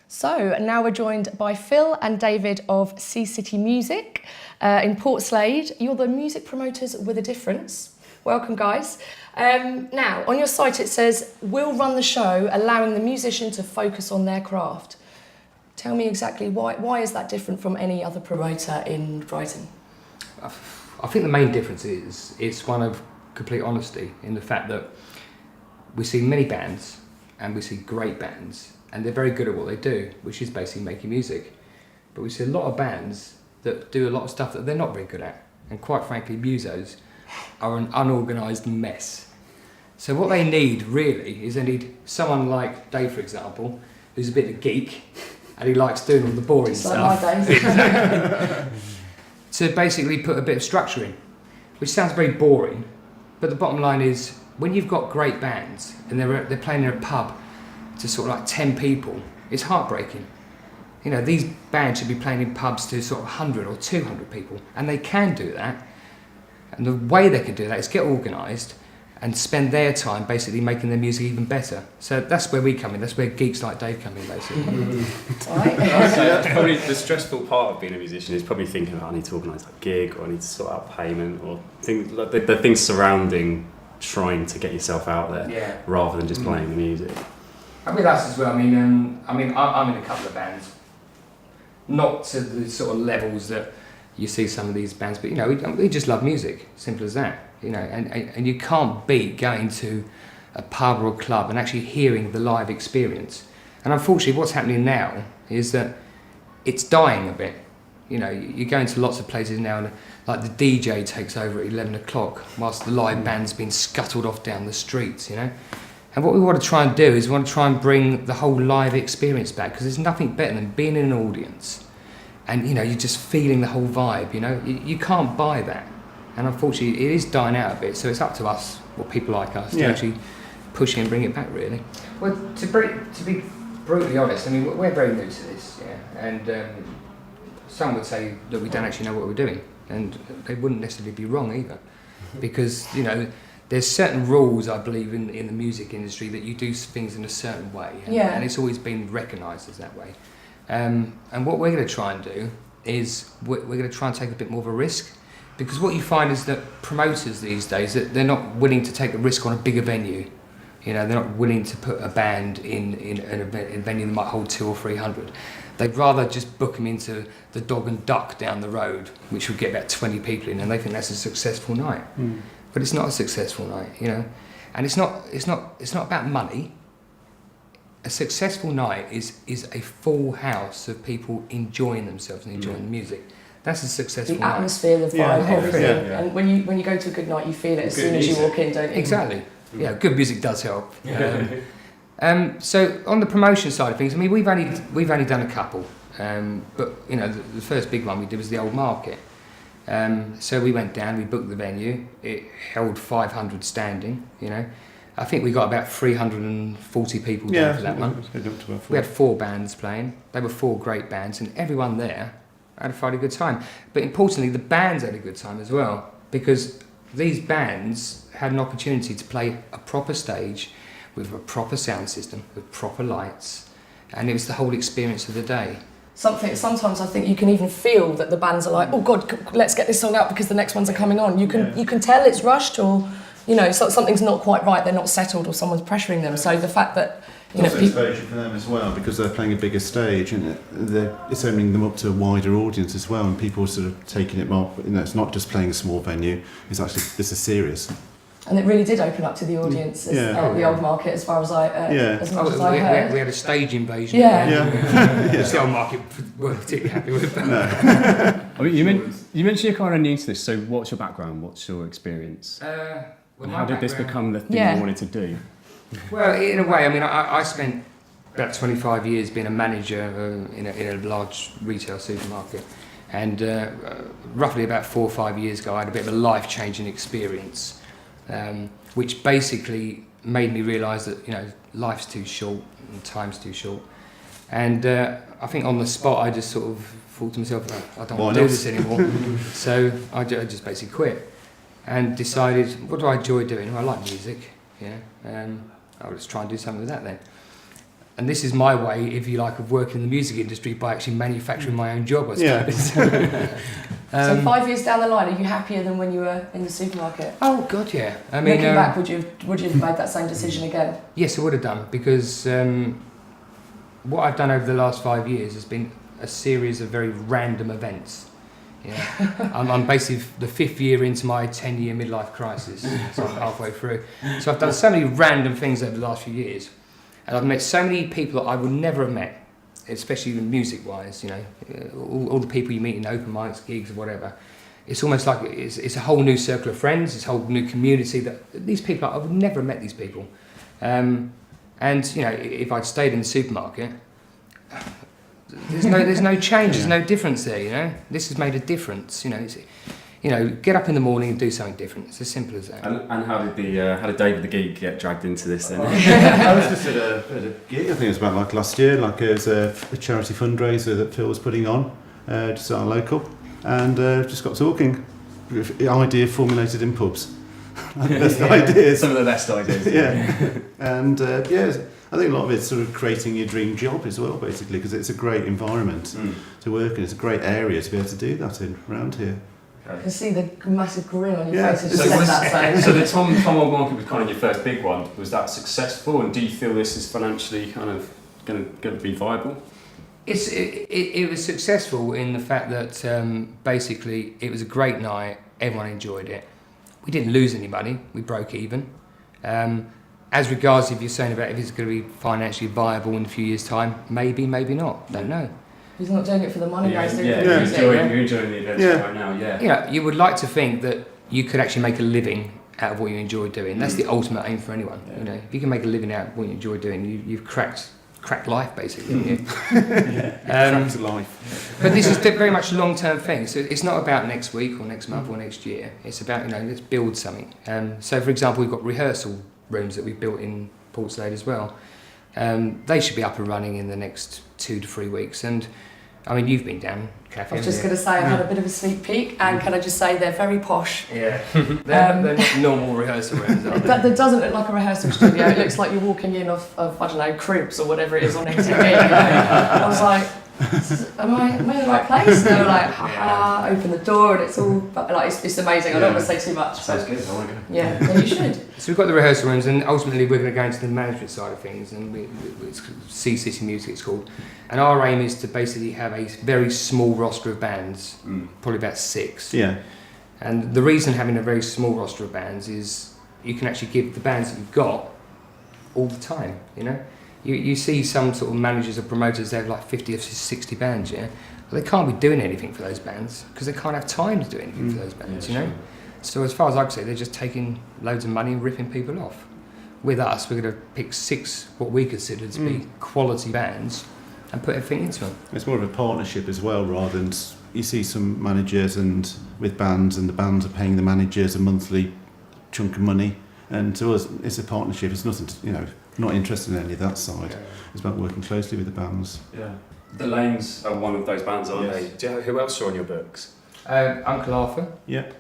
So now we're joined by Phil and David of Sea City Music in Portslade. You're the music promoters with a difference. Welcome, guys. Now, on your site it says, we'll run the show, allowing the musician to focus on their craft. Tell me exactly why is that different from any other promoter in Brighton? I think the main difference is it's one of complete honesty in the fact that we see many bands and we see great bands and they're very good at what they do, which is basically making music. But we see a lot of bands that do a lot of stuff that they're not very good at. And quite frankly, musos are an unorganised mess. So what they need really is they need someone like Dave, for example, who's a bit of a geek and he likes doing all the boring stuff. Like my days. To basically put a bit of structure in, which sounds very boring, but the bottom line is when you've got great bands and they're playing in a pub to sort of like 10 people, it's heartbreaking. You know, these bands should be playing in pubs to sort of 100 or 200 people, and they can do that. And the way they can do that is get organised and spend their time basically making their music even better. So that's where we come in, that's where geeks like Dave come in, basically. Right. That's probably the stressful part of being a musician is probably thinking, I need to organise a gig, or I need to sort out payment, or things like the things surrounding trying to get yourself out there, rather than just playing the music. And with us as well, I'm in a couple of bands, not to the sort of levels that you see some of these bands, but you know, we just love music, simple as that. You know, and you can't beat going to a pub or a club and actually hearing the live experience. And unfortunately, what's happening now is that it's dying a bit. You know, you go into lots of places now and like the DJ takes over at 11 o'clock whilst the live band's been scuttled off down the streets, you know. And what we want to try and do is we want to try and bring the whole live experience back, because there's nothing better than being in an audience and, you know, you're just feeling the whole vibe, you know. You can't buy that. And unfortunately, it is dying out a bit, so it's up to us, or people like us, to actually push it and bring it back, really. Well, to be brutally honest, I mean, we're very new to this, and some would say that we don't actually know what we're doing, and they wouldn't necessarily be wrong either, because, you know, there's certain rules, I believe, in the music industry that you do things in a certain way, and it's always been recognised as that way. And what we're going to try and do is we're going to try and take a bit more of a risk, because what you find is that promoters these days, that they're not willing to take a risk on a bigger venue. You know, they're not willing to put a band in a venue that might hold 200 or 300. They'd rather just book them into the Dog and Duck down the road, which would get about 20 people in, and they think that's a successful night. But it's not a successful night, you know. And it's not about money. A successful night is a full house of people enjoying themselves and enjoying the music. That's a successful night. The atmosphere, the vibe, everything. Yeah. And when you go to a good night, you feel it as soon as you walk in, don't you? Exactly. Yeah, good music does help. So on the promotion side of things, I mean, we've only done a couple, but you know, the first big one we did was the Old Market. So we went down, we booked the venue. It held 500 standing. You know, I think we got about 340 people down for that one. We had 4 bands playing. They were 4 great bands, and everyone there had a fairly good time. But importantly, the bands had a good time as well, because these bands had an opportunity to play a proper stage with a proper sound system, with proper lights, and it was the whole experience of the day. Sometimes I think you can even feel that the bands are like, oh God, let's get this song out because the next ones are coming on. You can tell it's rushed, or you know, something's not quite right. They're not settled, or someone's pressuring them. So the fact that it's also exposure for them as well, because they're playing a bigger stage, and it's opening them up to a wider audience as well, and people are sort of taking it more. You know, it's not just playing a small venue. It's actually this is serious. And it really did open up to the audience, the Old Market, as far as I as much as I heard. We had a stage invasion. The Old Market weren't particularly happy with that. No. I mean, you mentioned you're kind of new to this. So, what's your background? What's your experience? And how did this become the thing you wanted to do? Well, in a way, I mean, I spent about 25 years being a manager in a large retail supermarket, and roughly about 4 or 5 years ago, I had a bit of a life-changing experience. Which basically made me realise that, you know, life's too short and time's too short. And I think on the spot I just sort of thought to myself, I don't want to do this anymore. So I just basically quit and decided, what do I enjoy doing? Well, I like music, I'll just try and do something with that then. And this is my way, if you like, of working in the music industry by actually manufacturing my own job, I Yeah. suppose. So 5 years down the line, are you happier than when you were in the supermarket? Oh God, yeah. I mean, Looking back, would you have made that same decision again? yes, I would have done, because what I've done over the last 5 years has been a series of very random events. Yeah, I'm basically the 5th year into my 10-year midlife crisis, so I'm halfway through. So I've done so many random things over the last few years, and I've met so many people that I would never have met, especially music-wise. You know, all the people you meet in open mics, gigs, or whatever. It's almost like it's a whole new circle of friends, it's a whole new community. That these people, I would never have met these people. And you know, if I'd stayed in the supermarket, there's no change, there's no difference there. You know, this has made a difference. You know, get up in the morning and do something different. It's as simple as that. And how did David the Geek get dragged into this then? I was just at a gig, I think it was about like last year, like it was a charity fundraiser that Phil was putting on, just at our local, and just got talking. Idea formulated in pubs. Best ideas. Some of the best ideas. Yeah. And I think a lot of it's sort of creating your dream job as well, basically, because it's a great environment to work in. It's a great area to be able to do that in around here. I can see the massive grin on your Yeah. face as you said that. So the Tom One Market was kind of your first big one. Was that successful? And do you feel this is financially kind of going to be viable? It was successful in the fact that basically it was a great night. Everyone enjoyed it. We didn't lose any money. We broke even. As regards if you're saying about if it's going to be financially viable in a few years' time, maybe, maybe not. Don't know. He's not doing it for the money, guys. Doing it for you're the music. enjoying the events right now. Yeah. You know, you would like to think that you could actually make a living out of what you enjoy doing. That's the ultimate aim for anyone. Yeah. You know, if you can make a living out of what you enjoy doing, you've cracked life basically. haven't you? Cracked life. But this is very much a long-term thing. So it's not about next week or next month or next year. It's about, you know, let's build something. So for example, we've got rehearsal rooms that we've built in Portslade as well. They should be up and running in the next 2 to 3 weeks. And I mean, you've been down, Kathy. I was just going to say, I had a bit of a sneak peek, and can I just say they're very posh. Yeah, they're not normal rehearsal rooms, are they? That doesn't look like a rehearsal studio. It looks like you're walking in of I don't know, Cribs or whatever it is on MTV. You know? I was like, am I in the right place? And they were like, ha, open the door, and it's all like it's amazing. I don't want to say too much. Sounds good. I want to go. Yeah, then you should. So we've got the rehearsal rooms, and ultimately we're going to go into the management side of things, and it's C City Music it's called. And our aim is to basically have a very small roster of bands, probably about 6. Yeah. And the reason having a very small roster of bands is you can actually give the bands that you've got all the time, you know? You see some sort of managers or promoters, they have like 50 or 60 bands, yeah? Well, they can't be doing anything for those bands because they can't have time to do anything for those bands, you know? Sure. So as far as I can see, they're just taking loads of money and ripping people off. With us, we're going to pick 6 what we consider to be quality bands and put everything into them. It's more of a partnership as well, rather than you see some managers and with bands, and the bands are paying the managers a monthly chunk of money. And to us, it's a partnership. It's nothing to, you know, not interested in any of that side. Yeah. It's about working closely with the bands. Yeah. The Lanes are one of those bands, aren't Yes. they? Who else are on your books? Uncle Arthur. Yeah.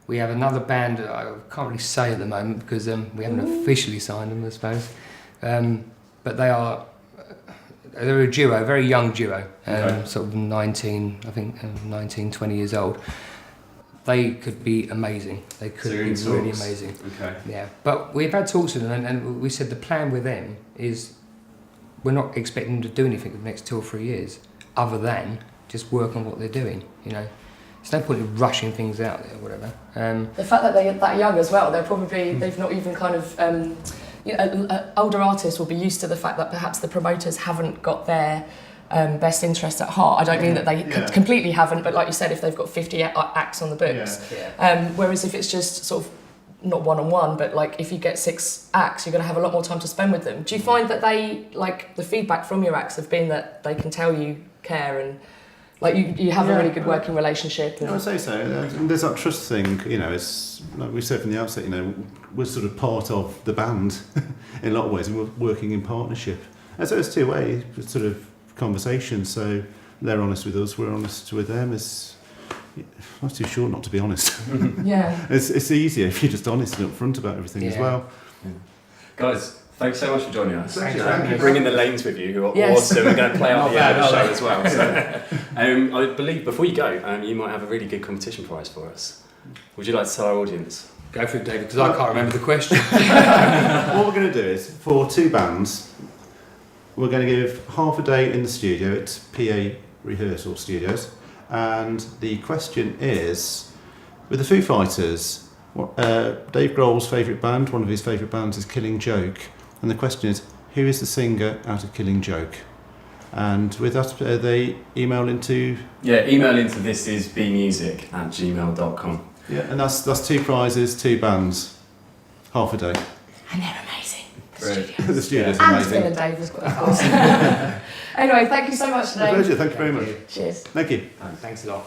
We have another band I can't really say at the moment because we haven't officially signed them, I suppose. But they're a duo, a very young duo, sort of 19, 20 years old. They could be amazing. They could be really amazing. Okay. Yeah, but we've had talks with them, and we said the plan with them is we're not expecting them to do anything for the next 2 or 3 years, other than just work on what they're doing. You know, there's no point in rushing things out there or whatever. The fact that they're that young as well, they've not even kind of. You know, older artists will be used to the fact that perhaps the promoters haven't got their best interest at heart. I don't mean that they completely haven't, but like you said, if they've got 50 acts on the books, whereas if it's just sort of not one-on-one, but like if you get 6 acts, you're going to have a lot more time to spend with them. Do you find that they, like, the feedback from your acts have been that they can tell you care and like you have a really good working relationship? And... I would say so. And there's that trust thing, you know, it's like we said from the outset, you know, we're sort of part of the band in a lot of ways, and we're working in partnership. And so it's two-way sort of conversation, so they're honest with us, we're honest with them. It's not too short not to be honest. Yeah. It's easier if you're just honest and upfront about everything as well. Yeah. Guys, Thanks so much for joining us. Thank you. Bringing the Lanes with you, who are Yes. awesome. We're going to play out Not the end of the bad, show as well. So, I believe before you go, you might have a really good competition prize for us. Would you like to tell our audience? Go for it, David, because I can't remember the question. What we're going to do is, for 2 bands, we're going to give half a day in the studio. It's PA Rehearsal Studios. And the question is, with the Foo Fighters, Dave Grohl's favourite band, one of his favourite bands is Killing Joke. And the question is, who is the singer out of Killing Joke? And with that, they email into... Yeah, email into thisisbmusic@gmail.com. Yeah, and that's 2 prizes, 2 bands, half a day. And they're amazing. Great. The studio's And amazing. Phil and Dave was quite fast. Anyway, thank you so much today. My pleasure, thank you very much. Cheers. Thank you. Thanks a lot.